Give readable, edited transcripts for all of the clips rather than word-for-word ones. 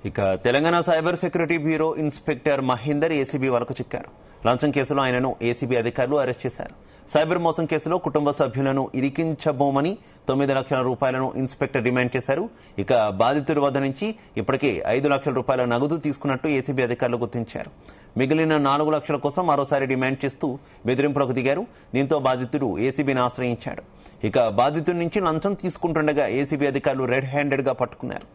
ఇక Telangana cyber security bureau inspector Mahender ACB వరకు చిక్కారు. లంచం కేసులో ఆయనను ఏసీబీ అధికారులు అరెస్ట్ చేశారు. సైబర్ మోసం కేసులో కుటుంబ సభ్యులను ఇరికించబోమని 9 లక్షల రూపాయలను ఇన్స్పెక్టర్ డిమాండ్ చేశారు. ఇక బాధితుడి వద్ద నుంచి ఇప్పటికే 5 లక్షల రూపాయల నగదు తీసుకున్నట్టు ఏసీబీ అధికారులు గుర్తించారు. మిగిలిన 4 లక్షల కోసం మరోసారి డిమాండ్ చేస్తూ బెదిరింపులకు దిగారు. దీంతో బాధితుడు ఏసీబీని ఆశ్రయించాడు. ఇక బాధితుడి నుంచి లంచం తీసుకుంటుండగా ఏసీబీ అధికారులు రెడ్ హ్యాండెడ్ గా పట్టుకున్నారు.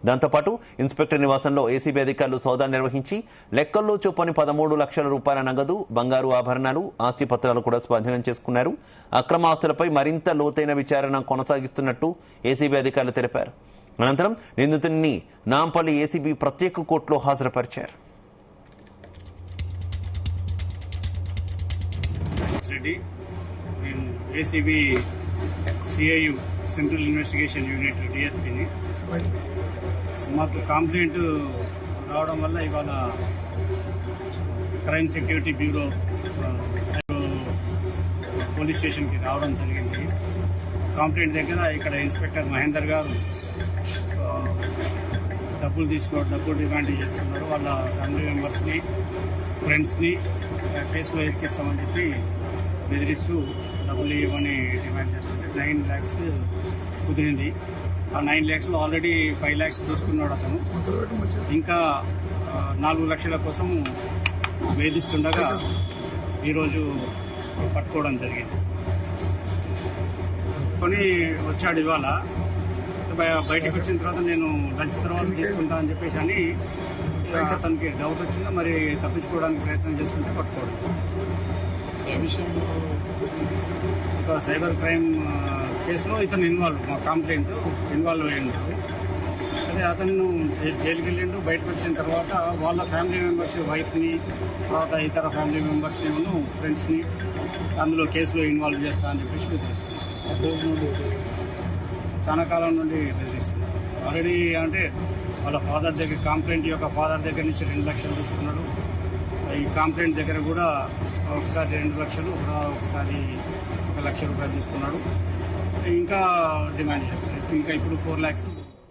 దాంతోపాటు ఇన్స్పెక్టర్ నివాసంలో ఏసీబీ అధికారులు సోదాలు నిర్వహించి లెక్కల్లో చొప్పుని 13 లక్షల రూపాయల నగదు, బంగారు ఆభరణాలు, ఆస్తి పత్రాలు కూడా స్వాధీనం చేసుకున్నారు. అక్రమ ఆస్తులపై మరింత లోతైన విచారణ కొనసాగిస్తున్నట్టు ఏసీబీ అధికారులు తెలిపారు. అనంతరం నిందితుడిని నాంపల్లి ఏసీబీ ప్రత్యేక కోర్టులో హాజరుపరిచారు. ACB CIU central investigation unit డిఎస్పీని మాకు కంప్లైంట్ రావడం వల్ల ఇవాళ క్రైమ్ సెక్యూరిటీ బ్యూరో పోలీస్ స్టేషన్కి రావడం జరిగింది. కంప్లైంట్ దగ్గర ఇక్కడ ఇన్స్పెక్టర్ మహేందర్ గారు డబ్బులు డిమాండ్ చేస్తున్నారు. వాళ్ళ ఫ్యామిలీ మెంబర్స్ని, ఫ్రెండ్స్ని కేసులో ఇరికిస్తామని చెప్పి బెదిరిస్తూ డబ్బులు ఇవ్వని డిమాండ్ చేస్తుంటే 9 lakhs కుదిరింది. ఆ 9 lakhsలో ఆల్రెడీ 5 lakhs తీసుకున్నాడు అతను. ఇంకా 4 లక్షల కోసం వేధిస్తుండగా ఈరోజు పట్టుకోవడం జరిగింది. కొని వచ్చాడు ఇవాళ. బయటకు వచ్చిన తర్వాత నేను లంచ్ తర్వాత తీసుకుంటా అని చెప్పేసి అని అతనికి డౌట్ వచ్చిందా, మరి తప్పించుకోవడానికి ప్రయత్నం చేస్తుంటే పట్టుకోవడం. ఒక సైబర్ క్రైమ్ కేసులో ఇతను మా కంప్లైంట్ ఇన్వాల్వ్ అయ్యిండు. అదే అతను జైలుకి వెళ్ళిండు. బయటకు వచ్చిన తర్వాత వాళ్ళ ఫ్యామిలీ మెంబర్స్, వైఫ్ని, తర్వాత ఇతర ఫ్యామిలీ మెంబర్స్ని, ఫ్రెండ్స్ని అందులో కేసులో ఇన్వాల్వ్ చేస్తా అని చెప్పేసి బెదిరిస్తుంది. చాలా కాలం నుండి బెదిరిస్తుంది. ఆల్రెడీ అంటే వాళ్ళ ఫాదర్ దగ్గర, కంప్లైంట్ యొక్క ఫాదర్ దగ్గర నుంచి 2 లక్షలు తీసుకున్నాడు. ఈ కంప్లైంట్ దగ్గర కూడా ఒకసారి 2 లక్షలు, ఒకసారి 1 లక్ష రూపాయలు తీసుకున్నాడు. ఇంకా డిమాండ్ చేస్తారు. ఇంకా ఇప్పుడు 4 lakhs